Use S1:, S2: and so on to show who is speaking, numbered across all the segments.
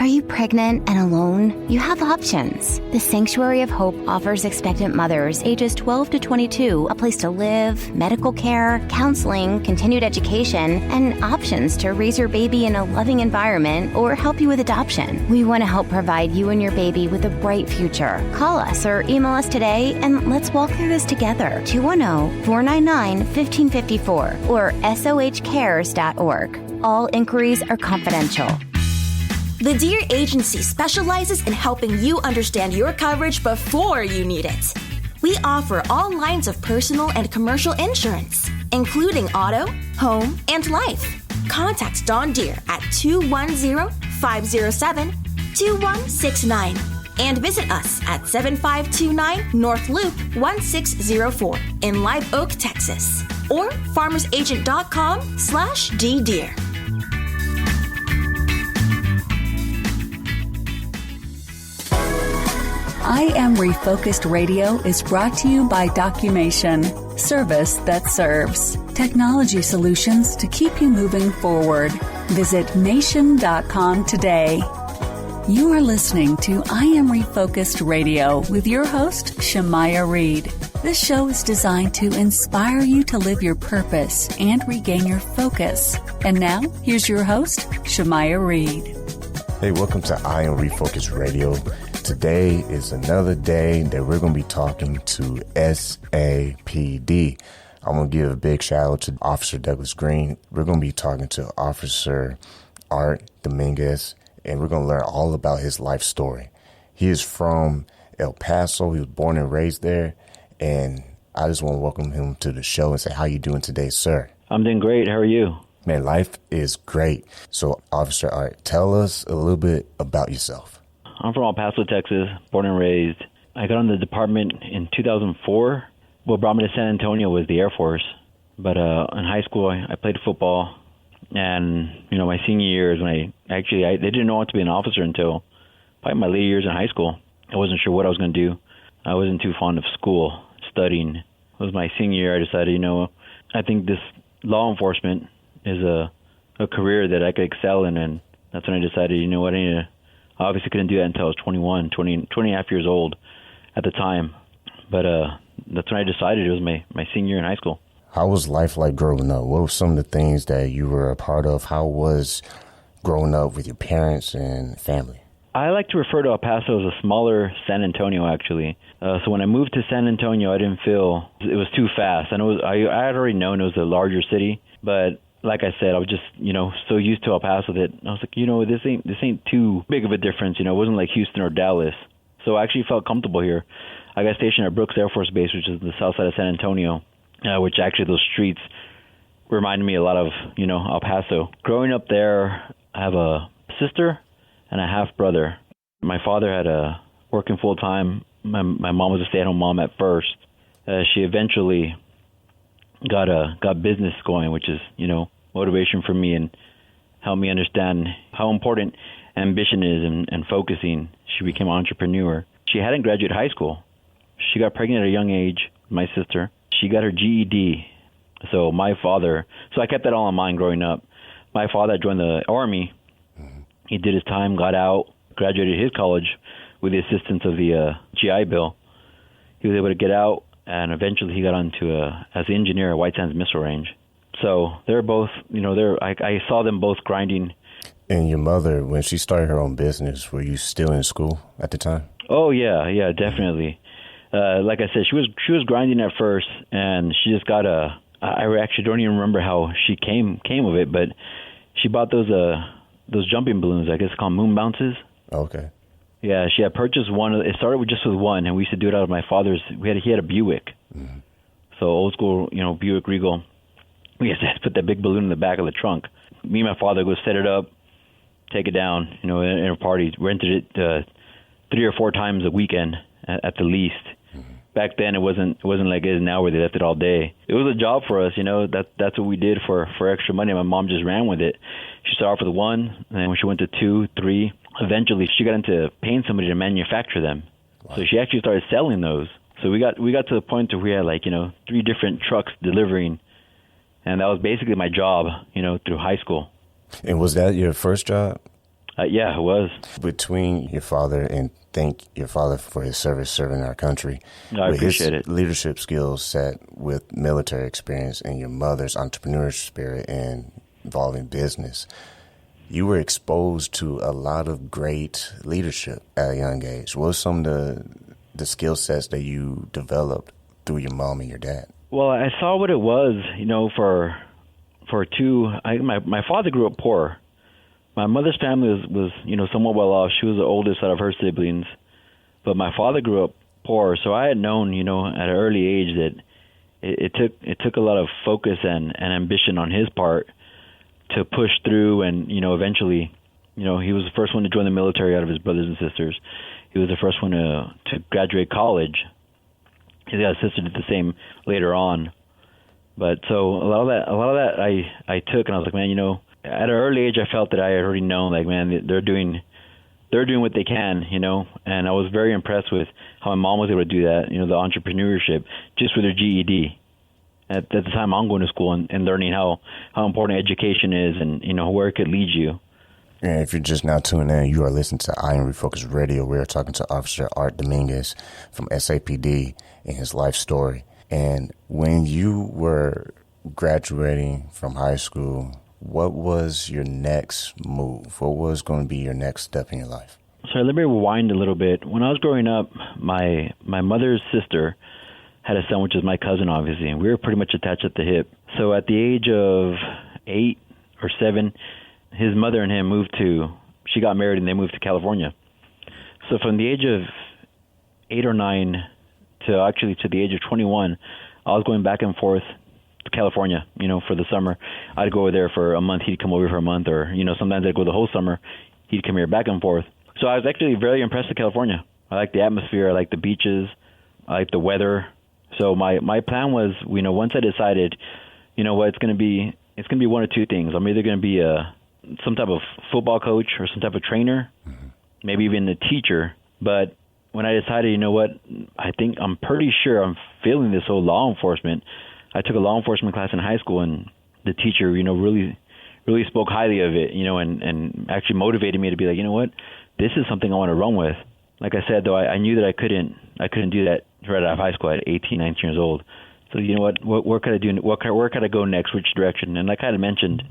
S1: you pregnant and alone? You have options. The Sanctuary of Hope offers expectant mothers ages 12 to 22 a place to live, medical care, counseling, continued education, and options to raise your baby in a loving environment or help you with adoption. We want to help provide you and your baby with a bright future. Call us or email us today and let's walk through this together. 210-499-1554 or sohcares.org. All inquiries are confidential.
S2: The DEAR agency specializes in helping you understand your coverage before you need it. We offer all lines of personal and commercial insurance, including auto, home, and life. Contact Dawn Deere at 210-507-2169 and visit us at 7529 North Loop 1604 in Live Oak, Texas, or farmersagent.com/DDeer.
S3: I Am Refocused Radio is brought to you by Documation, service that serves. Technology solutions to keep you moving forward. Visit nation.com today. You are listening to I Am Refocused Radio with your host, Shemaya Reed. This show is designed to inspire you to live your purpose and regain your focus. And now, here's your host, Shemaya Reed.
S4: Hey, welcome to I Am Refocused Radio. Today is another day that we're going to be talking to SAPD. I want to give a big shout out to Officer Douglas Green. We're going to be talking to Officer Art Dominguez, and we're going to learn all about his life story. He is from El Paso. He was born and raised there, and I just want to welcome him to the show and say, how you doing today, sir?
S5: I'm doing great. How are you?
S4: Man, life is great. So, Officer Art, tell us a little bit about yourself.
S5: I'm from El Paso, Texas, born and raised. I got on the department in 2004. What brought me to San Antonio was the Air Force. But in high school, I played football. And, my senior year is when they didn't know what to be an officer until probably my later years in high school. I wasn't sure what I was going to do. I wasn't too fond of school, studying. It was my senior year. I decided, I think this law enforcement is a career that I could excel in. And that's when I decided, I obviously couldn't do that until I was 20 and a half years old at the time. But that's when I decided. It was my senior year in high school.
S4: How was life like growing up? What were some of the things that you were a part of? How was growing up with your parents and family?
S5: I like to refer to El Paso as a smaller San Antonio, actually. So when I moved to San Antonio, I didn't feel it was too fast. I had already known it was a larger city, but like I said, I was just, so used to El Paso that I was like, this ain't too big of a difference. It wasn't like Houston or Dallas. So I actually felt comfortable here. I got stationed at Brooks Air Force Base, which is the south side of San Antonio, which actually those streets reminded me a lot of, El Paso. Growing up there, I have a sister and a half brother. My father had working full time. My mom was a stay-at-home mom at first. She eventually got business going, which is, motivation for me and helped me understand how important ambition is and focusing. She became an entrepreneur. She hadn't graduated high school. She got pregnant at a young age, my sister. She got her GED. So I kept that all in mind growing up. My father joined the Army. He did his time, got out, graduated his college with the assistance of the GI Bill. He was able to get out, and eventually he got onto as an engineer at White Sands Missile Range. So they're both, I saw them both grinding.
S4: And your mother, when she started her own business, were you still in school at the time?
S5: Oh, yeah, definitely. Like I said, she was grinding at first, and she just got I actually don't even remember how she came of it, but she bought those jumping balloons, I guess called moon bounces.
S4: Okay.
S5: Yeah, she had purchased one. It started with one, and we used to do it out of my father's. He had a Buick, so old school, Buick Regal. We had to put that big balloon in the back of the trunk. Me and my father go set it up, take it down, in a party. Rented it 3 or 4 times a weekend at the least. Back then, it wasn't like it is now, where they left it all day. It was a job for us, That's what we did for extra money. My mom just ran with it. She started off with 1, and then when she went to 2, 3, eventually she got into paying somebody to manufacture them. Wow. So she actually started selling those. So we got to the point where we had 3 different trucks delivering, and that was basically my job, through high school.
S4: And was that your first job?
S5: Yeah, it was.
S4: Between your father and thank your father for his service serving our country.
S5: No, I appreciate
S4: his
S5: it.
S4: Leadership skills set with military experience and your mother's entrepreneurial spirit and involving business, you were exposed to a lot of great leadership at a young age. What were some of the skill sets that you developed through your mom and your dad?
S5: Well, I saw what it was, my father grew up poor. My mother's family was somewhat well off. She was the oldest out of her siblings, but my father grew up poor. So I had known, at an early age that it took a lot of focus and ambition on his part to push through. And eventually, he was the first one to join the military out of his brothers and sisters. He was the first one to graduate college. His sister did the same later on. But so a lot of that I took, and I was like, man, at an early age, I felt that I had already known, like, man, they're doing what they can, and I was very impressed with how my mom was able to do that, the entrepreneurship, just with her GED. At the time, I'm going to school and learning how important education is and, where it could lead you.
S4: And if you're just now tuning in, you are listening to Iron Refocused Radio. We're talking to Officer Art Dominguez from SAPD and his life story. And when you were graduating from high school, what was your next move? What was going to be your next step in your life?
S5: So let me rewind a little bit. When I was growing up, my mother's sister had a son, which is my cousin, obviously, and we were pretty much attached at the hip. So at the age of 8 or 7, his mother and him she got married and they moved to California. So from the age of 8 or 9 to the age of 21, I was going back and forth to California, for the summer. I'd go over there for a month, he'd come over for a month, or, sometimes I'd go the whole summer, he'd come here back and forth. So I was actually very impressed with California. I like the atmosphere, I like the beaches, I like the weather. So my plan was, once I decided, it's going to be 1 or 2 things. I'm either going to be some type of football coach or some type of trainer, maybe even a teacher. But when I decided, I'm pretty sure I'm feeling this whole law enforcement. I took a law enforcement class in high school, and the teacher, really spoke highly of it, and actually motivated me to be like, this is something I want to run with. Like I said, though, I knew that I couldn't do that right out of high school at 18, 19 years old. So what could I do? Where could I go next? Which direction? And like I had mentioned,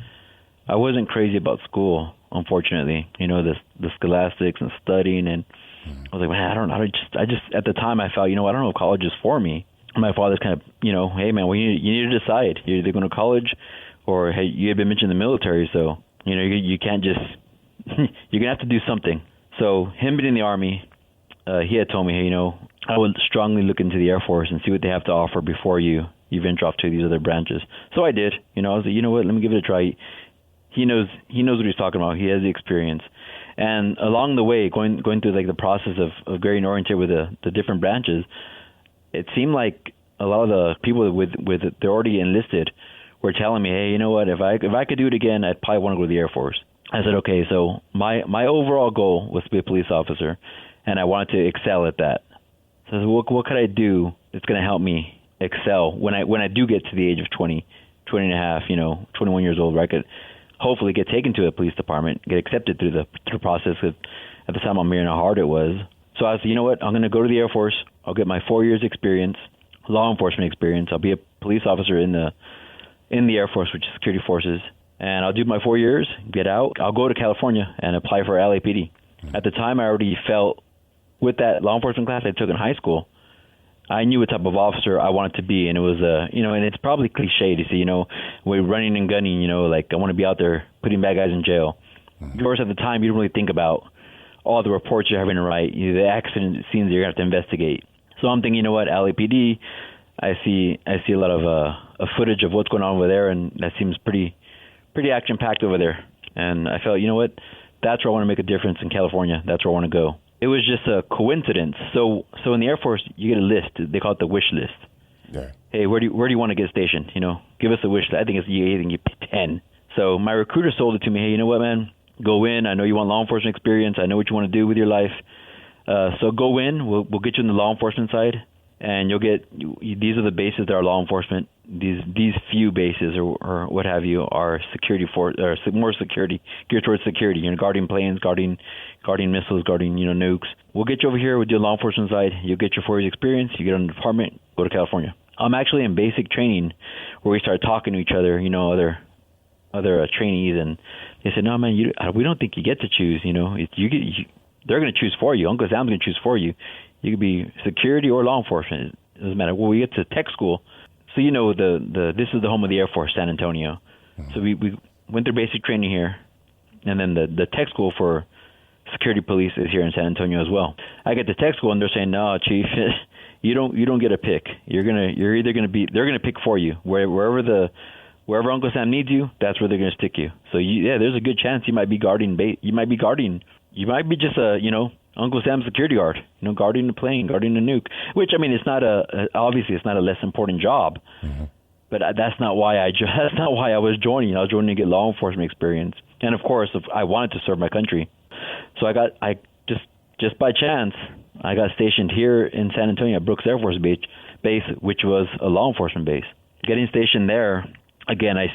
S5: I wasn't crazy about school, unfortunately. The scholastics and studying, and I was like, man, I don't know. I just at the time I felt, I don't know if college is for me. My father's kind of, hey man, you need to decide. You're either going to college, or hey, you had been mentioning the military, so you can't just you're gonna have to do something. So him being in the Army, he had told me, hey, I would strongly look into the Air Force and see what they have to offer before you venture off to these other branches. So I did. I was like, what, let me give it a try. He knows what he's talking about. He has the experience. And along the way, going through like the process of getting oriented with the different branches, it seemed like a lot of the people with they're already enlisted were telling me, hey, if I could do it again, I'd probably want to go to the Air Force. I said, okay, so my overall goal was to be a police officer, and I wanted to excel at that. So I said, what could I do that's going to help me excel when I do get to the age of 20 and a half, 21 years old, where I could hopefully get taken to a police department, get accepted through the process. At the time, I'm hearing how hard it was. So I said, I'm going to go to the Air Force. I'll get my 4 years experience, law enforcement experience. I'll be a police officer in the Air Force, which is security forces. And I'll do my 4 years, get out. I'll go to California and apply for LAPD. At the time, I already felt with that law enforcement class I took in high school, I knew what type of officer I wanted to be. And it was, and it's probably cliche to say, we're running and gunning, like I want to be out there putting bad guys in jail. Of course, at the time, you don't really think about all the reports you're having to write, the accident scenes you're going to have to investigate. So I'm thinking, LAPD, I see a lot of footage of what's going on over there, and that seems pretty action-packed over there. And I felt, that's where I want to make a difference in California. That's where I want to go. It was just a coincidence. So in the Air Force, you get a list. They call it the wish list. Yeah. Hey, where do you want to get stationed? Give us a wish list. I think you pick 10. So my recruiter sold it to me. Hey, you know what, man? Go in. I know you want law enforcement experience. I know what you want to do with your life. So go in. We'll get you in the law enforcement side. and you'll get, these are the bases that are law enforcement. These few bases or what have you are security for, or more security, geared towards security, guarding planes, guarding missiles, guarding, nukes. We'll get you over here with your law enforcement side. You'll get your 4 years experience. You get on the department, go to California. I'm actually in basic training where we start talking to each other, other trainees, and they said, no, man, we don't think you get to choose, they're going to choose for you. Uncle Sam's going to choose for you. You could be security or law enforcement. It doesn't matter. Well, we get to tech school. So, this is the home of the Air Force, San Antonio. So we went through basic training here, and then the tech school for security police is here in San Antonio as well. I get to tech school, and they're saying, no, Chief, you don't get a pick. They're gonna pick for you. Wherever Uncle Sam needs you, that's where they're gonna stick you. So there's a good chance you might be guarding. You might be just a Uncle Sam's security guard, guarding the plane, guarding the nuke. Which, I mean, it's not obviously it's not a less important job, but that's not why I was joining. I was joining to get law enforcement experience, and of course, I wanted to serve my country. So I just by chance, I got stationed here in San Antonio at Brooks Air Force Base, which was a law enforcement base. Getting stationed there, again, I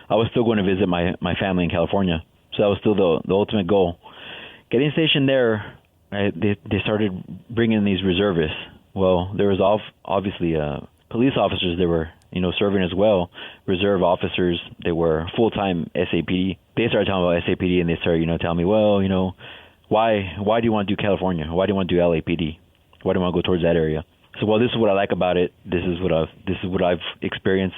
S5: was still going to visit my family in California, so that was still the ultimate goal. Getting stationed there, they started bringing in these reservists. Well, there was obviously police officers that were serving as well, reserve officers. They were full-time SAPD. They started talking about SAPD, and they started telling me, well, why do you want to do California? Why do you want to do LAPD? Why do you want to go towards that area? So, well, this is what I like about it. This is what I've experienced.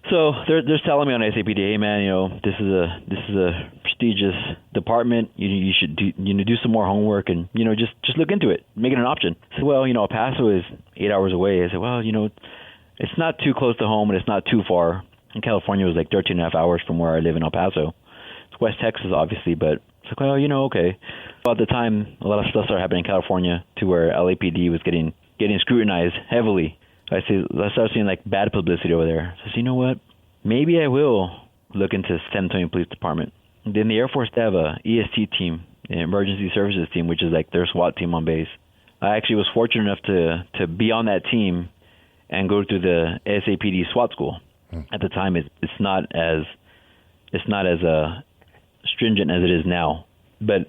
S5: So they're telling me on SAPD, hey man, this is a prestigious department. You should do some more homework and just look into it, make it an option. So, well, Paso is 8 hours away. I said, well, it's not too close to home and it's not too far. In California, it was like 13 and a half hours from where I live in El Paso. It's West Texas, obviously, but it's like, well, okay. Well, at the time, a lot of stuff started happening in California to where LAPD was getting scrutinized heavily. I started seeing like bad publicity over there. So I said, you know what? Maybe I will look into San Antonio Police Department. Then the Air Force, they have a EST team, an emergency services team, which is like their SWAT team on base. I actually was fortunate enough to be on that team and go through the SAPD SWAT school. At the time, it's not as stringent as it is now. But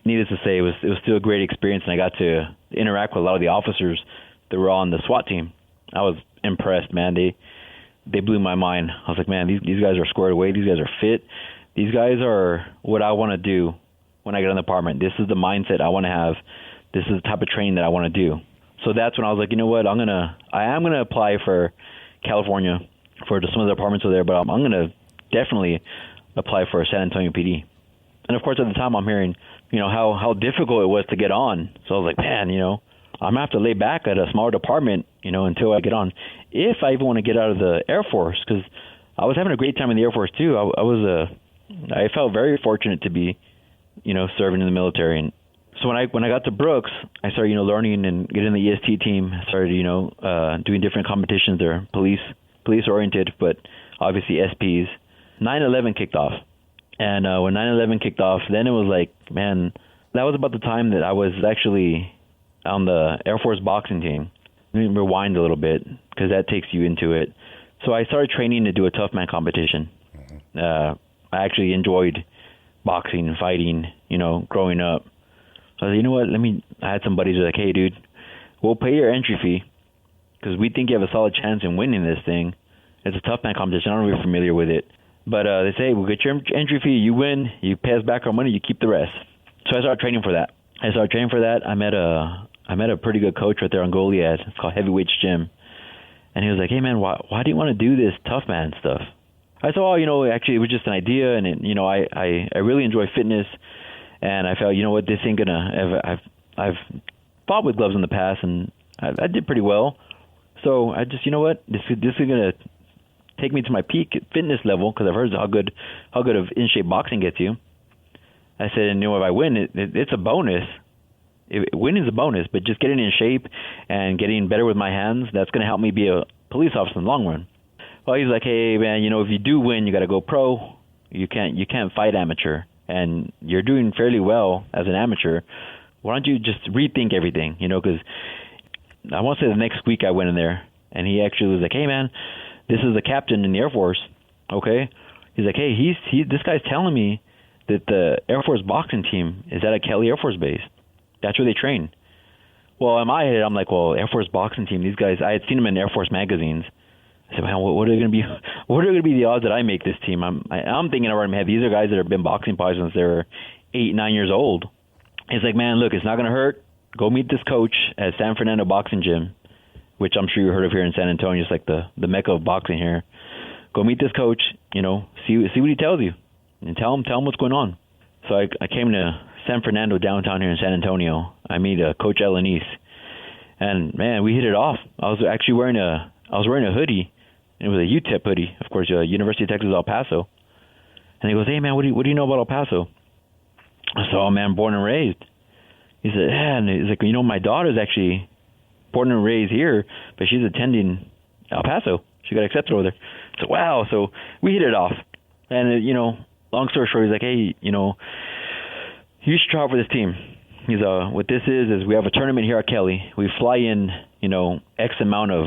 S5: needless to say, it was still a great experience, and I got to interact with a lot of the officers that were on the SWAT team. I was impressed, man. They blew my mind. I was like, man, these guys are squared away. These guys are fit. These guys are what I want to do when I get in the department. This is the mindset I want to have. This is the type of training that I want to do. So that's when I was like, you know what? I am gonna apply for California for some of the departments over there, but I'm gonna definitely apply for San Antonio PD. And of course, at the time, I'm hearing, how difficult it was to get on. So I was like, man, I'm gonna have to lay back at a smaller department, until I get on, if I even want to get out of the Air Force, because I was having a great time in the Air Force too. I felt very fortunate to be, serving in the military. And so when I got to Brooks, I started, learning and getting in the EST team. I started, doing different competitions. They're police oriented, but obviously SPs. 9/11 kicked off, and when 9/11 kicked off, then it was like, man, that was about the time that I was actually on the Air Force boxing team. Let me rewind a little bit, because that takes you into it. So I started training to do a tough man competition. I actually enjoyed boxing and fighting, growing up. So I said, you know what, I had some buddies who were like, hey dude, we'll pay your entry fee, because we think you have a solid chance in winning this thing. It's a tough man competition. I don't know if you're familiar with it. But they say, we'll get your entry fee, you win, you pay us back our money, you keep the rest. So I started training for that. I met a pretty good coach right there on Goliad. It's called Heavyweights Gym. And he was like, hey man, why do you want to do this tough man stuff? I said, oh, actually it was just an idea, and I really enjoy fitness, and I felt, what, this ain't gonna, I've fought with gloves in the past, and I did pretty well. So I just, this is gonna take me to my peak fitness level, because I've heard how good of in shape boxing gets you. I said, and if I win, it's a bonus. Winning is a bonus, but just getting in shape and getting better with my hands, that's going to help me be a police officer in the long run. Well, he's like, hey man, if you do win, you got to go pro. You can't fight amateur, and you're doing fairly well as an amateur. Why don't you just rethink everything? Because I want to say the next week I went in there, and he actually was like, hey, man, this is the captain in the Air Force, okay? He's like, hey, this guy's telling me that the Air Force boxing team is at a Kelly Air Force base. That's where they train. Well, in my head, I'm like, well, Air Force boxing team, these guys, I had seen them in Air Force magazines. I said, man, what are going to be? What are going to be the odds that I make this team? I'm thinking around my head, these are guys that have been boxing probably since they were 8, 9 years old. It's like, man, look, it's not going to hurt. Go meet this coach at San Fernando Boxing Gym, which I'm sure you heard of here in San Antonio. It's like the mecca of boxing here. Go meet this coach, see what he tells you, and tell him what's going on. So I came to San Fernando downtown here in San Antonio. I meet Coach Elenise, and man, we hit it off. I was actually wearing a hoodie. It was a UTEP hoodie, of course, University of Texas El Paso. And he goes, hey man, what do you know about El Paso? I said, oh man, born and raised. He said, yeah, and he's like, my daughter's actually born and raised here, but she's attending El Paso. She got accepted over there. So wow, so we hit it off. And long story short, he's like, hey, you should try out for this team. He's what this is we have a tournament here at Kelly. We fly in, X amount of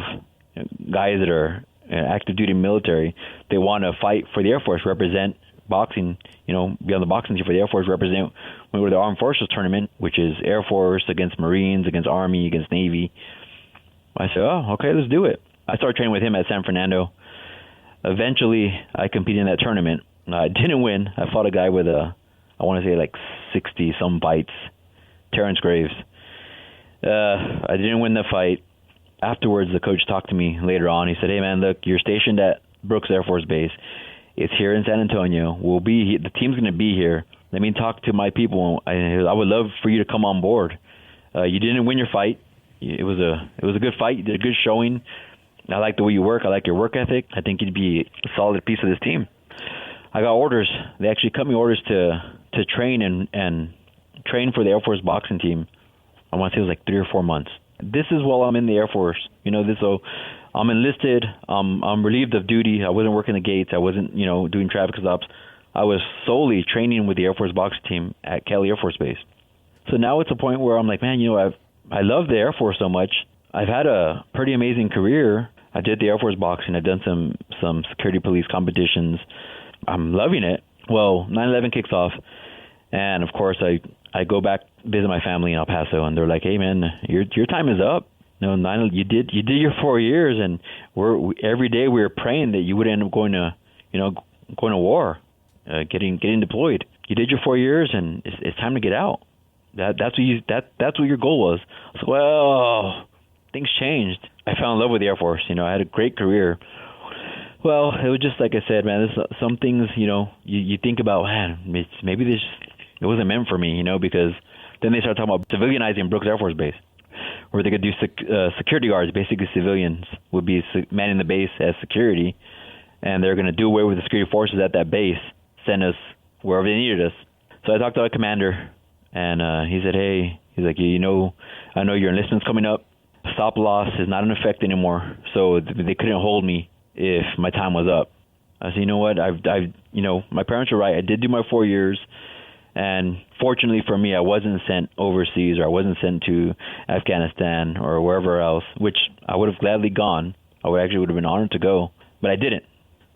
S5: guys that are active duty military. They want to fight for the Air Force, represent boxing, be on the boxing team for the Air Force, represent when we're the Armed Forces tournament, which is Air Force against Marines, against Army, against Navy. I said, oh, okay, let's do it. I started training with him at San Fernando. Eventually, I competed in that tournament. I didn't win. I fought a guy with I want to say like 60-some fights, Terrence Graves. I didn't win the fight. Afterwards, the coach talked to me later on. He said, hey, man, look, you're stationed at Brooks Air Force Base. It's here in San Antonio. The team's going to be here. Let me talk to my people. I would love for you to come on board. You didn't win your fight. It was a good fight. You did a good showing. I like the way you work. I like your work ethic. I think you'd be a solid piece of this team. I got orders. They actually cut me orders to train and train for the Air Force boxing team. I want to say it was like 3 or 4 months. This is while I'm in the Air Force. So I'm enlisted. I'm relieved of duty. I wasn't working the gates. I wasn't, doing traffic stops. I was solely training with the Air Force boxing team at Kelly Air Force Base. So now it's a point where I'm like, man, I love the Air Force so much. I've had a pretty amazing career. I did the Air Force boxing. I've done some security police competitions. I'm loving it. Well, 9/11 kicks off, and of course I go back visit my family in El Paso, and they're like, "Hey man, your time is up. You did your 4 years, and every day we were praying that you would end up going to war, getting deployed. You did your 4 years, and it's time to get out. That's what your goal was." So, well, things changed. I fell in love with the Air Force. I had a great career. Well, it was just like I said, man. Some things, you think about, man, maybe it wasn't meant for me, because then they started talking about civilianizing Brooks Air Force Base, where they could do security guards. Basically, civilians would be manning the base as security, and they're going to do away with the security forces at that base, send us wherever they needed us. So I talked to our commander, and he said, hey, he's like, I know your enlistment's coming up. Stop loss is not in effect anymore, so they couldn't hold me if my time was up. I said, you know what? My parents were right. I did do my 4 years, and fortunately for me, I wasn't sent overseas, or I wasn't sent to Afghanistan or wherever else, which I would have gladly gone. I would have been honored to go, but I didn't.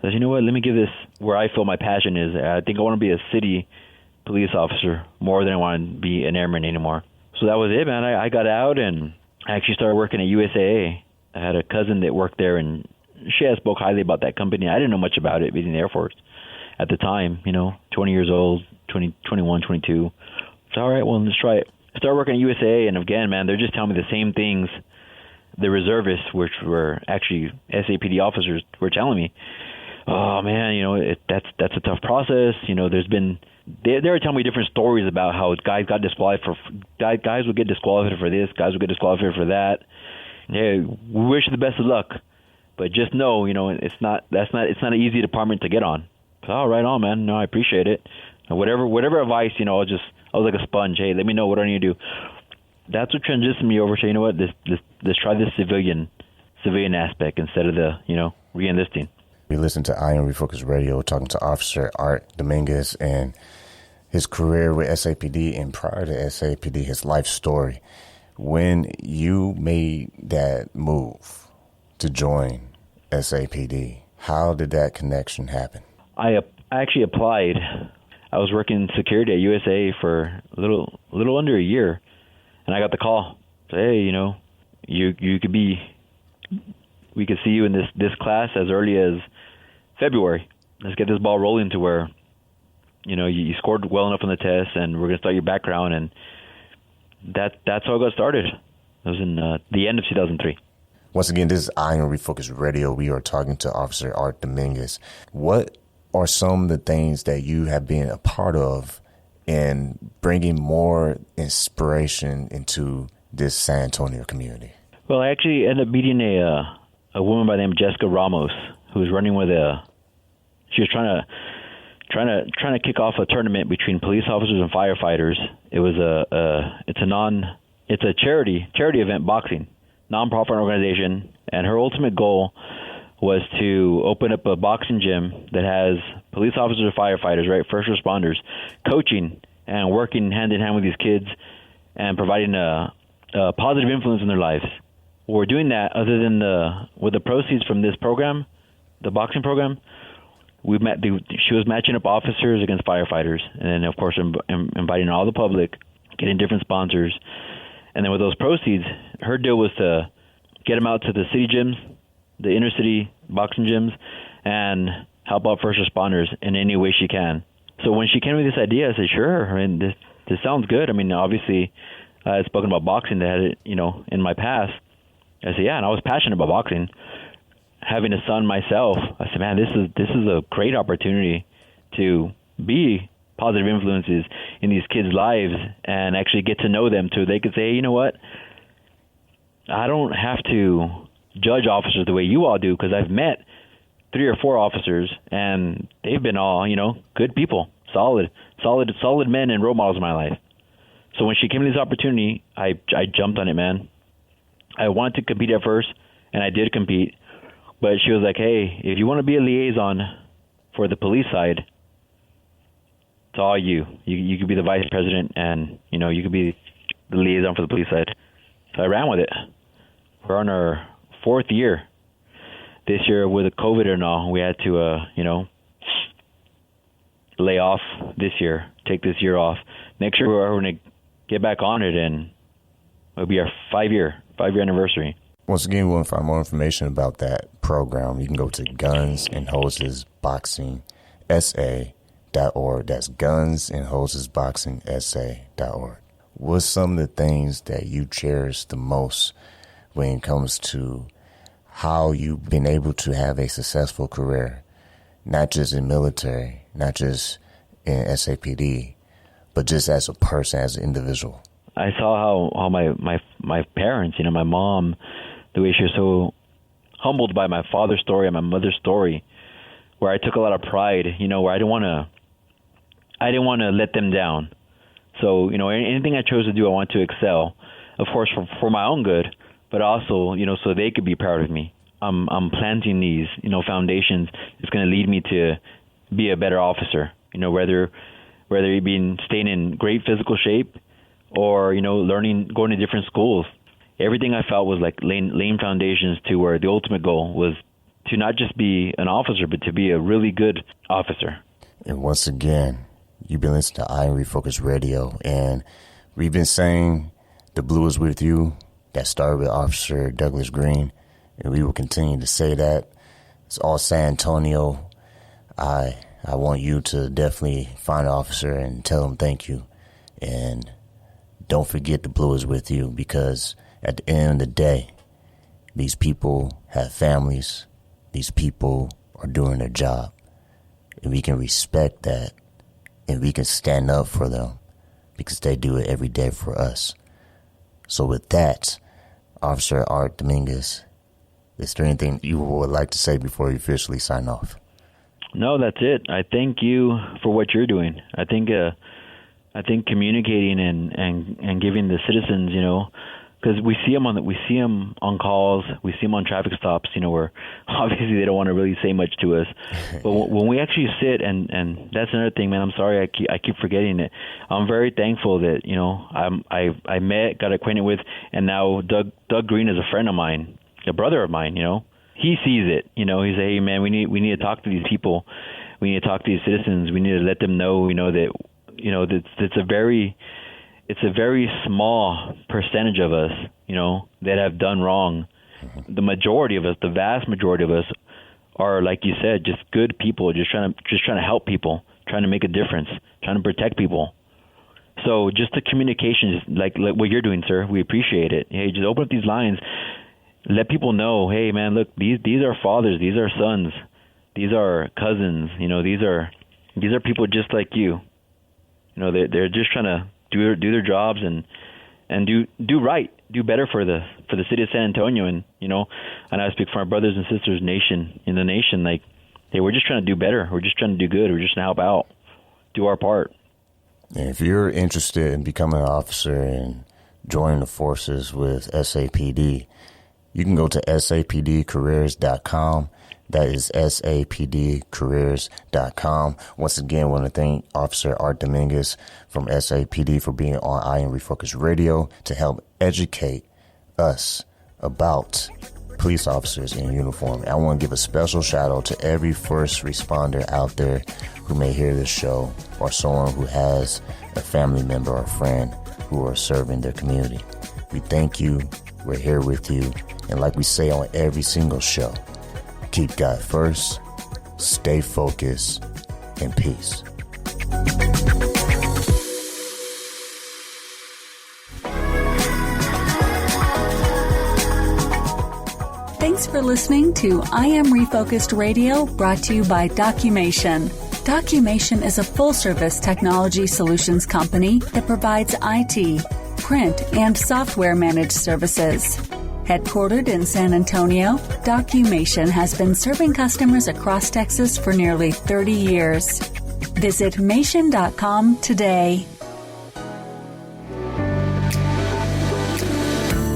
S5: So I said, you know what? Let me give this where I feel my passion is. I think I want to be a city police officer more than I want to be an airman anymore. So that was it, man. I got out, and I actually started working at USAA. I had a cousin that worked there, and she had spoke highly about that company. I didn't know much about it being in the Air Force at the time, 20 years old, 21, 22. So, all right, well, let's try it. I started working at USAA, and again, man, they're just telling me the same things the reservists, which were actually SAPD officers, were telling me. Oh, man, that's a tough process. There's been... They were telling me different stories about how guys got disqualified guys would get disqualified for this, guys would get disqualified for that. Hey, we wish you the best of luck, but just know, it's not an easy department to get on. So, oh, right on, man. No, I appreciate it. Whatever advice, I was like a sponge. Hey, let me know what I need to do. That's what transitioned me over to, you know what, let's try this civilian aspect instead of the, re-enlisting.
S4: We listened to I Am Refocus Radio, talking to Officer Art Dominguez and his career with SAPD, and prior to SAPD, his life story. When you made that move to join SAPD, how did that connection happen?
S5: I actually applied. I was working security at USAA for a little under a year, and I got the call. So, hey, you could be. We could see you in this class as early as February. Let's get this ball rolling to where, you scored well enough on the test, and we're gonna start your background, and that's how I got started. It was in the end of 2003.
S4: Once again, this is Iron Refocus Radio. We are talking to Officer Art Dominguez. What are some of the things that you have been a part of in bringing more inspiration into this San Antonio community? Well,
S5: I actually ended up meeting a woman by the name of Jessica Ramos, who was running with she was trying to kick off a tournament between police officers and firefighters. It was it's a charity event, boxing, nonprofit organization, and her ultimate goal was to open up a boxing gym that has police officers and firefighters, right, first responders, coaching and working hand in hand with these kids and providing a positive influence in their lives. We're doing that other than with the proceeds from this program, the boxing program. She was matching up officers against firefighters, and then of course inviting all the public, getting different sponsors, and then with those proceeds, her deal was to get them out to the city gyms, the inner city boxing gyms, and help out first responders in any way she can. So when she came with this idea, I said, sure. I mean, this sounds good. I mean, obviously, I had spoken about boxing that had it, in my past. I said, yeah, and I was passionate about boxing. Having a son myself, I said, man, this is a great opportunity to be positive influences in these kids' lives and actually get to know them too. They could say, hey, you know what? I don't have to judge officers the way you all do, because I've met 3 or 4 officers and they've been all, good people, solid men and role models in my life. So when she came to this opportunity, I jumped on it, man. I wanted to compete at first, and I did compete. But she was like, hey, if you want to be a liaison for the police side, it's all you. You could be the vice president, and, you could be the liaison for the police side. So I ran with it. We're on our 4th year. This year, with the COVID and all, we had to, lay off this year, take this year off. Next year, we're going to get back on it, and it'll be our 5-year anniversary.
S4: Once again, we want to find more information about that program. You can go to Guns and Hoses Boxing SA.org. That's Guns and Hoses Boxing SA.org. What's some of the things that you cherish the most when it comes to how you've been able to have a successful career, not just in military, not just in SAPD, but just as a person, as an individual?
S5: I saw how my parents, my mom, the way she was so humbled by my father's story and my mother's story, where I took a lot of pride, where I didn't want to let them down. So, anything I chose to do, I want to excel, of course, for my own good, but also, so they could be proud of me. I'm planting these, foundations. It's going to lead me to be a better officer, whether it be staying in great physical shape or, learning, going to different schools. Everything I felt was like laying foundations to where the ultimate goal was to not just be an officer, but to be a really good officer.
S4: And once again, you've been listening to Iron Refocus Radio, and we've been saying the blue is with you. That started with Officer Douglas Green, and we will continue to say that. It's all San Antonio. I want you to definitely find an officer and tell them thank you. And don't forget the blue is with you, because at the end of the day, these people have families. These people are doing their job. And we can respect that, and we can stand up for them because they do it every day for us. So with that, Officer Art Dominguez, is there anything you would like to say before you officially sign off?
S5: No, that's it. I thank you for what you're doing. I think communicating and giving the citizens, because we see them on calls, we see them on traffic stops, where obviously they don't want to really say much to us. But when we actually sit, and that's another thing, man, I'm sorry, I keep forgetting it. I'm very thankful that, I met, got acquainted with, and now Doug Green is a friend of mine, a brother of mine, He sees it, He says, hey, man, we need to talk to these people. We need to talk to these citizens. We need to let them know, that, that it's a very small percentage of us, that have done wrong. The majority of us, the vast majority of us, are, like you said, just good people, just trying to help people, trying to make a difference, trying to protect people. So just the communication, just like what you're doing, sir, we appreciate it. Hey, just open up these lines, let people know, hey, man, look, these are fathers, these are sons, these are cousins, these are people just like you. They're just trying to do their jobs and do right, do better for the city of San Antonio, and I speak for our brothers and sisters in the nation. Like, hey, we're just trying to do better. We're just trying to do good. We're just trying to help out, do our part.
S4: And if you're interested in becoming an officer and joining the forces with SAPD, you can go to sapdcareers.com. That is sapdcareers.com. Once again, I want to thank Officer Art Dominguez from SAPD for being on I Am Refocused Radio to help educate us about police officers in uniform. I want to give a special shout out to every first responder out there who may hear this show, or someone who has a family member or friend who are serving their community. We thank you. We're here with you. And like we say on every single show, keep God first, stay focused, and peace.
S3: Thanks for listening to I Am Refocused Radio, brought to you by Documation. Documation is a full-service technology solutions company that provides IT, print, and software managed services. Headquartered in San Antonio, Documation has been serving customers across Texas for nearly 30 years. Visit Mation.com today.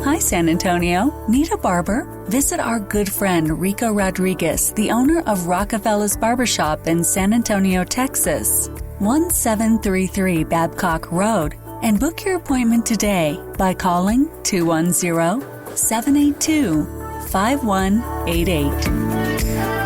S3: Hi, San Antonio. Need a barber? Visit our good friend Rico Rodriguez, the owner of Rockefeller's Barbershop in San Antonio, Texas, 1733 Babcock Road, and book your appointment today by calling 210-782-5188.